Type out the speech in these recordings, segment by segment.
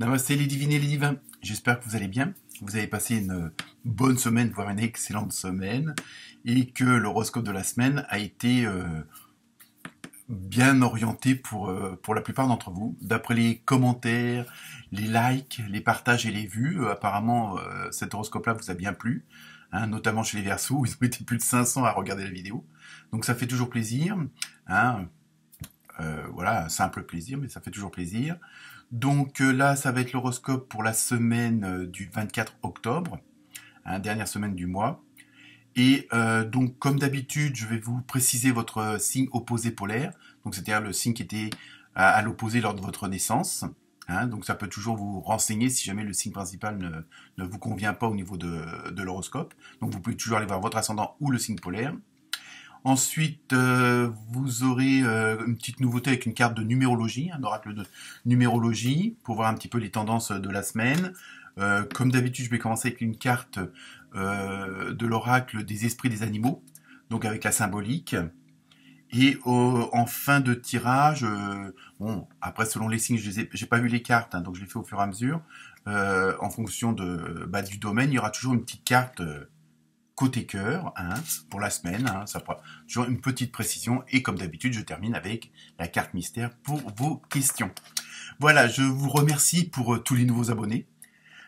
Namasté les divines et les divins, j'espère que vous allez bien, vous avez passé une bonne semaine, voire une excellente semaine, et que l'horoscope de la semaine a été bien orienté pour la plupart d'entre vous. D'après les commentaires, les likes, les partages et les vues, apparemment cet horoscope-là vous a bien plu, hein, notamment chez les Verseaux, où ils ont été plus de 500 à regarder la vidéo, donc ça fait toujours plaisir, hein. Voilà, un simple plaisir, mais ça fait toujours plaisir. Donc là, ça va être l'horoscope pour la semaine du 24 octobre, hein, dernière semaine du mois. Et donc, comme d'habitude, je vais vous préciser votre signe opposé polaire. Donc, c'est-à-dire le signe qui était à l'opposé lors de votre naissance. Hein, donc, ça peut toujours vous renseigner si jamais le signe principal ne vous convient pas au niveau de l'horoscope. Donc, vous pouvez toujours aller voir votre ascendant ou le signe polaire. Ensuite, vous aurez une petite nouveauté avec une carte de numérologie, un oracle de numérologie, pour voir un petit peu les tendances de la semaine. Comme d'habitude, je vais commencer avec une carte de l'oracle des esprits des animaux, donc avec la symbolique. Et en fin de tirage, bon, après selon les signes, j'ai pas vu les cartes, hein, donc je les fais au fur et à mesure. En fonction du domaine, il y aura toujours une petite carte côté cœur, hein, pour la semaine, hein, ça prend toujours une petite précision, et comme d'habitude, je termine avec la carte mystère pour vos questions. Voilà, je vous remercie pour tous les nouveaux abonnés,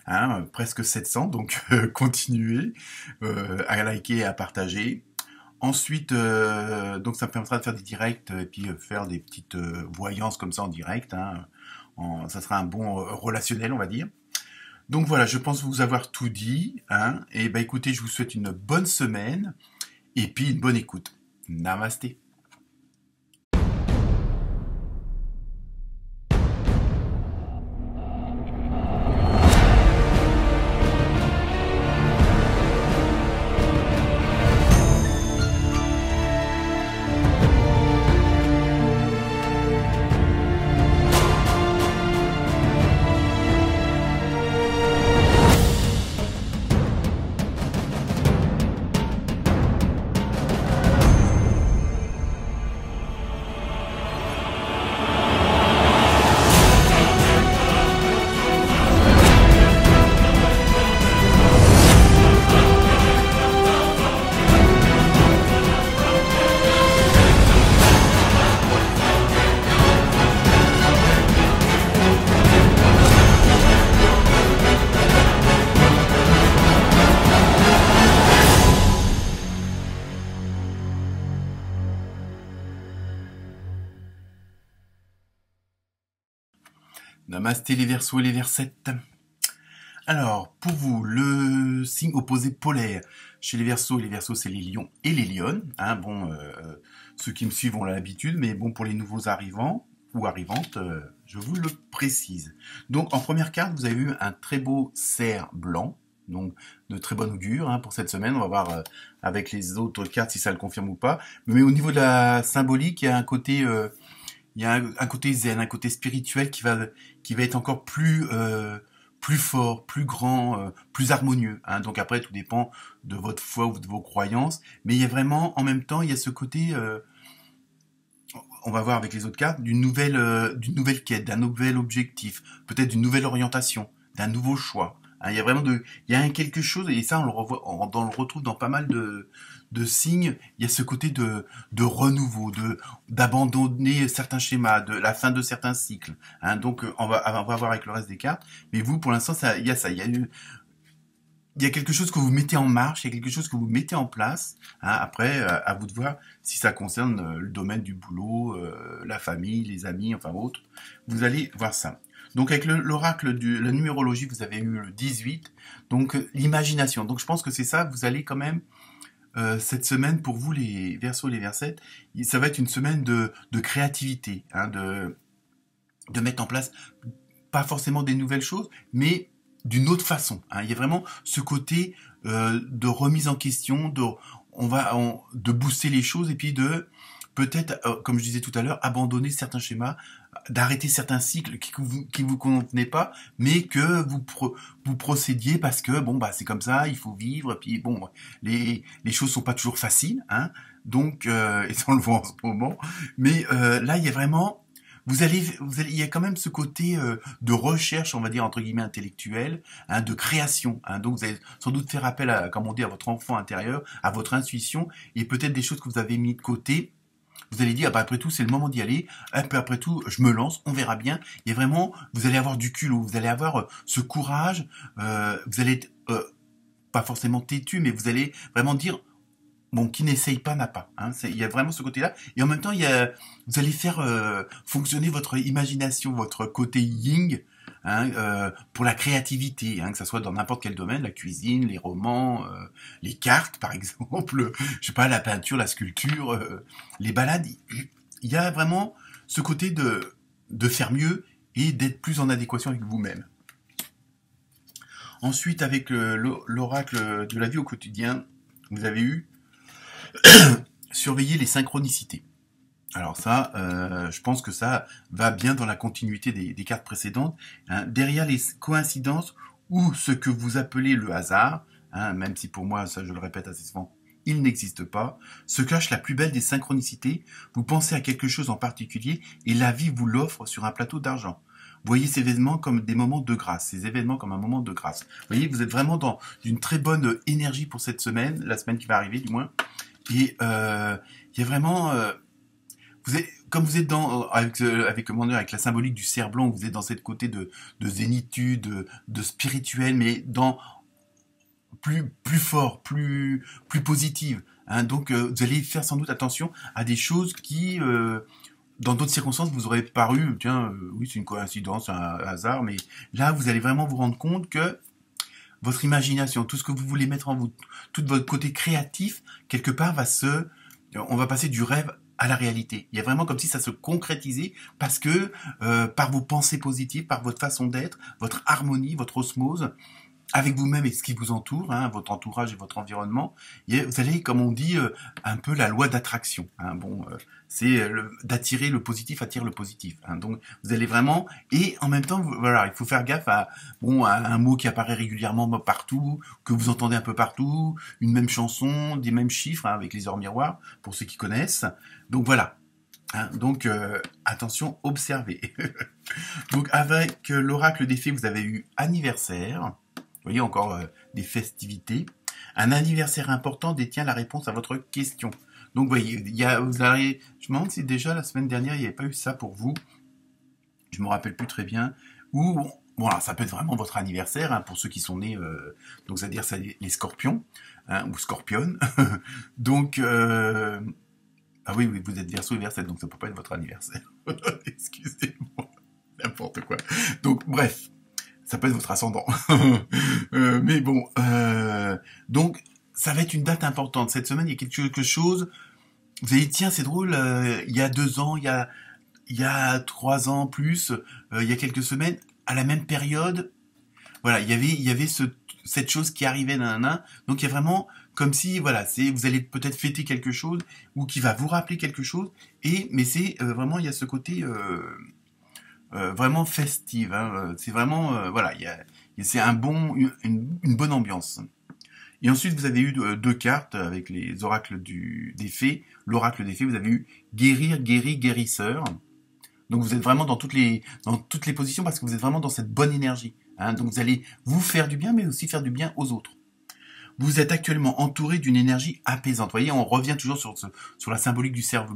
hein, presque 700, donc continuez à liker et à partager. Ensuite, donc ça me permettra de faire des directs et puis faire des petites voyances comme ça en direct, hein, ça sera un bon relationnel, on va dire. Donc voilà, je pense vous avoir tout dit, hein, et bah écoutez, je vous souhaite une bonne semaine, et puis une bonne écoute. Namasté. Namasté les Verseaux et les Versettes. Alors, pour vous, le signe opposé polaire chez les Verseaux, c'est les lions et les lionnes. Hein, bon, ceux qui me suivent ont l'habitude, mais bon, pour les nouveaux arrivants ou arrivantes, je vous le précise. Donc, en première carte, vous avez eu un très beau cerf blanc, donc de très bon augure, hein, pour cette semaine. On va voir avec les autres cartes si ça le confirme ou pas. Mais au niveau de la symbolique, il y a un côté... il y a un côté zen, un côté spirituel qui va être encore plus fort, plus grand, plus harmonieux, hein. Donc après, tout dépend de votre foi ou de vos croyances. Mais il y a vraiment, en même temps, il y a ce côté, on va voir avec les autres cartes, d'une nouvelle quête, d'un nouvel objectif, peut-être d'une nouvelle orientation, d'un nouveau choix. Hein, il y a vraiment il y a quelque chose, et ça, on le retrouve dans pas mal de signes. Il y a ce côté de renouveau, d'abandonner certains schémas, de la fin de certains cycles. Hein, donc, on va voir avec le reste des cartes. Mais vous, pour l'instant, il y a ça. Il y a quelque chose que vous mettez en marche, il y a quelque chose que vous mettez en place. Hein, après, à vous de voir si ça concerne le domaine du boulot, la famille, les amis, enfin autre. Vous allez voir ça. Donc avec l'oracle de la numérologie, vous avez eu le 18, donc l'imagination. Donc je pense que c'est ça, vous allez quand même, cette semaine, pour vous les Verseaux et les Versettes, ça va être une semaine de créativité, hein, de mettre en place, pas forcément des nouvelles choses, mais d'une autre façon. Hein. Il y a vraiment ce côté de remise en question, de booster les choses, et puis de peut-être, comme je disais tout à l'heure, abandonner certains schémas, d'arrêter certains cycles qui vous convenaient pas, mais que vous procédiez parce que bon bah c'est comme ça, il faut vivre, et puis bon les choses sont pas toujours faciles, hein. Donc et ça on le voit en ce moment, mais là il y a vraiment il y a quand même ce côté de recherche, on va dire entre guillemets intellectuelle, hein, de création. Hein. Donc vous allez sans doute faire appel à, comme on dit, à votre enfant intérieur, à votre intuition, et peut-être des choses que vous avez mis de côté. Vous allez dire, ah bah après tout, c'est le moment d'y aller. Un peu après tout, je me lance, on verra bien. Et vraiment, vous allez avoir du culot, vous allez avoir ce courage. Vous allez être pas forcément têtu, mais vous allez vraiment dire, bon, qui n'essaye pas n'a pas. Hein. Il y a vraiment ce côté-là. Et en même temps, vous allez faire fonctionner votre imagination, votre côté yin, hein, pour la créativité, hein, que ça soit dans n'importe quel domaine, la cuisine, les romans, les cartes, par exemple, je sais pas, la peinture, la sculpture, les balades. Il y a vraiment ce côté de faire mieux et d'être plus en adéquation avec vous-même. Ensuite, avec l'oracle de la vie au quotidien, vous avez eu surveiller les synchronicités. Alors ça, je pense que ça va bien dans la continuité des cartes précédentes. Hein. Derrière les coïncidences ou ce que vous appelez le hasard, hein, même si pour moi, ça je le répète assez souvent, il n'existe pas, se cache la plus belle des synchronicités. Vous pensez à quelque chose en particulier et la vie vous l'offre sur un plateau d'argent. Voyez ces événements comme des moments de grâce, ces événements comme un moment de grâce. Vous voyez, vous êtes vraiment dans une très bonne énergie pour cette semaine, la semaine qui va arriver du moins. Et il y a vraiment, comme vous êtes avec la symbolique du cerf blanc, vous êtes dans cette côté de zénitude, de spirituel, mais dans plus fort, plus positive. Hein. Donc vous allez faire sans doute attention à des choses qui dans d'autres circonstances, vous aurez paru, tiens, oui, c'est une coïncidence, un hasard, mais là, vous allez vraiment vous rendre compte que votre imagination, tout ce que vous voulez mettre en vous, tout votre côté créatif, quelque part, on va passer du rêve à la réalité. Il y a vraiment comme si ça se concrétisait parce que par vos pensées positives, par votre façon d'être, votre harmonie, votre osmose, avec vous-même et ce qui vous entoure, hein, votre entourage et votre environnement, vous allez, comme on dit, un peu la loi d'attraction. Hein, bon, c'est d'attirer le positif, attire le positif. Hein, donc, vous allez vraiment, et en même temps, voilà, il faut faire gaffe à un mot qui apparaît régulièrement partout, que vous entendez un peu partout, une même chanson, des mêmes chiffres, hein, avec les heures miroirs, pour ceux qui connaissent. Donc voilà. Hein, donc attention, observez. Donc avec l'oracle des fées, vous avez eu anniversaire. Vous voyez encore des festivités. Un anniversaire important détient la réponse à votre question. Donc, vous voyez, je me demande si déjà la semaine dernière, il n'y avait pas eu ça pour vous. Je me rappelle plus très bien. Ou, bon, alors, ça peut être vraiment votre anniversaire, hein, pour ceux qui sont nés, donc c'est-à-dire les scorpions, hein, ou scorpionnes. Donc, ah oui, vous êtes Verseau et Verset, donc ça peut pas être votre anniversaire. Excusez-moi, n'importe quoi. Donc, bref. Ça peut être votre ascendant. Mais bon, donc, ça va être une date importante. Cette semaine, il y a quelque chose. Vous allez dire, tiens, c'est drôle, il y a 2 ans, il y a 3 ans plus, il y a quelques semaines, à la même période, voilà, il y avait cette chose qui arrivait d'un. Donc, il y a vraiment comme si, voilà, vous allez peut-être fêter quelque chose ou qui va vous rappeler quelque chose. Mais c'est vraiment, il y a ce côté vraiment festive. Hein. C'est vraiment, voilà, c'est une bonne ambiance. Et ensuite, vous avez eu 2 cartes avec les oracles des fées. L'oracle des fées, vous avez eu guérir, guéri, guérisseur. Donc vous êtes vraiment dans toutes les positions parce que vous êtes vraiment dans cette bonne énergie. Hein. Donc vous allez vous faire du bien, mais aussi faire du bien aux autres. Vous êtes actuellement entouré d'une énergie apaisante. Vous voyez, on revient toujours sur la symbolique du cerf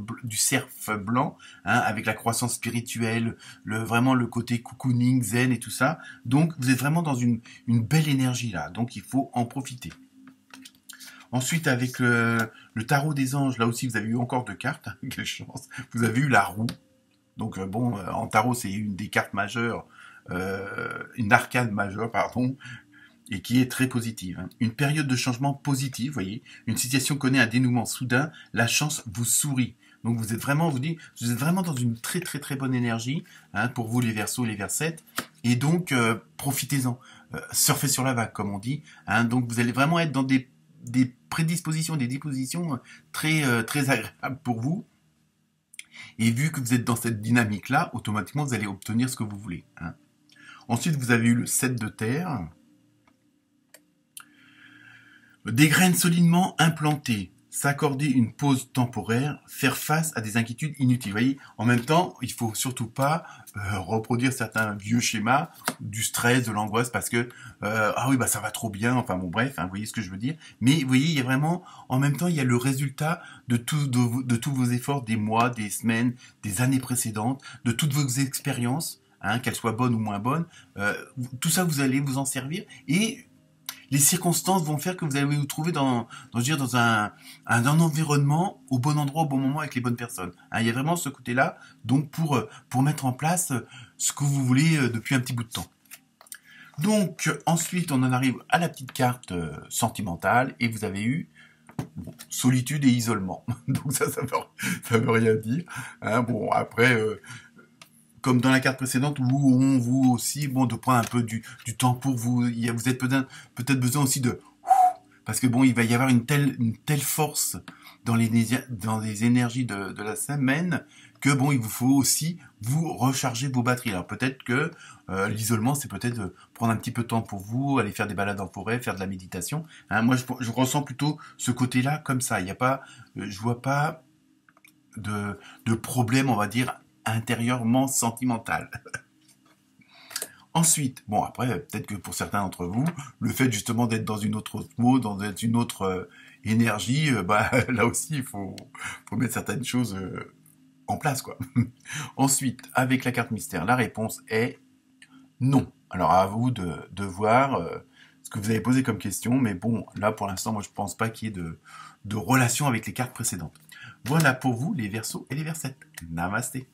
blanc, hein, avec la croissance spirituelle, vraiment le côté cocooning, zen et tout ça. Donc, vous êtes vraiment dans une belle énergie là. Donc, il faut en profiter. Ensuite, avec le tarot des anges, là aussi, vous avez eu encore 2 cartes. Quelle chance. Vous avez eu la roue. Donc, en tarot, c'est une des cartes majeures, une arcane majeure, pardon, et qui est très positive. Hein. Une période de changement positif, vous voyez. Une situation connaît un dénouement soudain, la chance vous sourit. Donc vous êtes vraiment, vous êtes vraiment dans une très très très bonne énergie, hein, pour vous les Verseaux et les Versettes. Et donc profitez-en, surfez sur la vague comme on dit. Hein. Donc vous allez vraiment être dans des prédispositions, des dispositions très très agréables pour vous. Et vu que vous êtes dans cette dynamique-là, automatiquement vous allez obtenir ce que vous voulez. Hein. Ensuite vous avez eu le 7 de terre. Des graines solidement implantées, s'accorder une pause temporaire, faire face à des inquiétudes inutiles. Vous voyez, en même temps, il faut surtout pas reproduire certains vieux schémas du stress, de l'angoisse, parce que ah oui, bah ça va trop bien. Enfin bon, bref, hein, vous voyez ce que je veux dire. Mais vous voyez, il y a vraiment, en même temps, il y a le résultat de tous vos efforts, des mois, des semaines, des années précédentes, de toutes vos expériences, hein, qu'elles soient bonnes ou moins bonnes. Tout ça, vous allez vous en servir et les circonstances vont faire que vous allez vous trouver dans un environnement au bon endroit, au bon moment, avec les bonnes personnes. Hein, il y a vraiment ce côté-là, donc pour mettre en place ce que vous voulez depuis un petit bout de temps. Donc, ensuite, on en arrive à la petite carte sentimentale, et vous avez eu solitude et isolement. Donc ça veut rien dire. Hein, bon, après... comme dans la carte précédente, où on vous aussi, bon, de prendre un peu du temps pour vous. Vous êtes peut-être besoin aussi de... Parce que bon, il va y avoir une telle force dans les énergies de la semaine que bon, il vous faut aussi vous recharger vos batteries. Alors peut-être que l'isolement, c'est peut-être prendre un petit peu de temps pour vous, aller faire des balades en forêt, faire de la méditation. Hein, moi, je ressens plutôt ce côté-là comme ça. Il y a pas, je vois pas de problème, on va dire, intérieurement sentimental. Ensuite, bon après, peut-être que pour certains d'entre vous, le fait justement d'être dans une autre osmose, dans une autre énergie, bah là aussi il faut mettre certaines choses en place, quoi. Ensuite, avec la carte mystère, la réponse est non. Alors à vous de voir ce que vous avez posé comme question, mais bon, là pour l'instant, moi je pense pas qu'il y ait de relation avec les cartes précédentes. Voilà pour vous les Verseaux et les Versettes. Namasté.